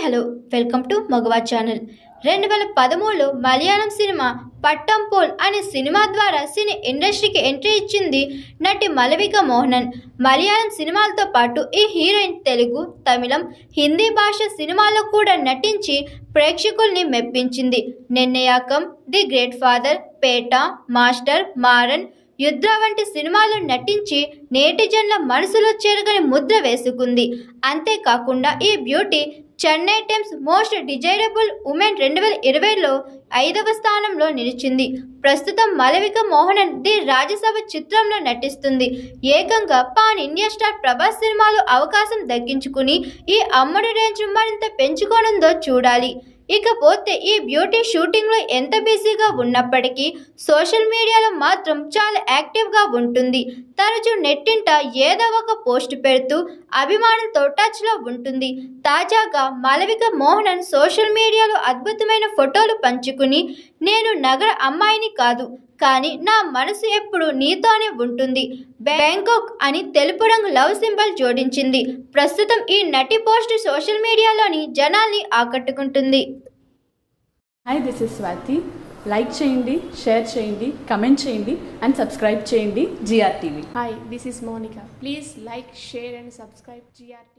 Hello welcome to మగవా channel. 2013లో Malayalam cinema Pattam Pol అనే సినిమా ద్వారా సినీ ఇండస్ట్రీకి ఎంట్రీ ఇచ్చింది నటి మలవిక మోహనన్. మలయాళం సినిమాలతో పాటు ఈ హీరోయిన్ తెలుగు, తమిళం, హిందీ భాష సినిమాల్లో కూడా నటించి ప్రేక్షకుల్ని మెప్పించింది. Nirnayakam, The Great Father, Petta, Master, Maaran, Yuddha వంటి సినిమాల్లో నటించి నేటిజన్ల మనసులో చెరగని ముద్ర వేసుకుంది. అంతేకాకుండా ఈ beauty Chennai Times most desirable women 2020లో 5వ స్థానంలో నిలిచింది. ప్రస్తుతం మలవిక మోహనన్ ది రాజ్యసభ చిత్రంలో నటిస్తుంది. ఏకంగా పాన్ ఇండియా స్టార్ ప్రభాస్ సినిమాలో అవకాశం దక్కించుకుని ఈ అమ్మడి రేంజ్ మరింత పెంచుకోనుందో చూడాలి. ఇకపోతే ఈ బ్యూటీ షూటింగ్లో ఎంత బిజీగా ఉన్నప్పటికీ సోషల్ మీడియాలో మాత్రం చాలా యాక్టివ్గా ఉంటుంది. తరచూ నెట్టింట ఏదో ఒక పోస్ట్ పెడుతూ అభిమానులతో టచ్లో ఉంటుంది. తాజాగా మలవిక మోహనన్ సోషల్ మీడియాలో అద్భుతమైన ఫోటోలు పంచుకుని, నేను నగర అమ్మాయిని కాదు, కానీ నా మనసు ఎప్పుడు నీతోనే ఉంటుంది, బ్యాంకాక్ అని తెలుపు రంగు లవ్ సింబల్ జోడించింది. ప్రస్తుతం ఈ నటి పోస్ట్ సోషల్ మీడియాలోని జనాల్ని ఆకట్టుకుంటుంది. Hi, this is Swathi. Like చేయండి, షేర్ చేయండి, కమెంట్ చేయండి అండ్ సబ్స్క్రైబ్ చేయండి GRTV. Hi, this is Monica. Please like, share and subscribe GRTV.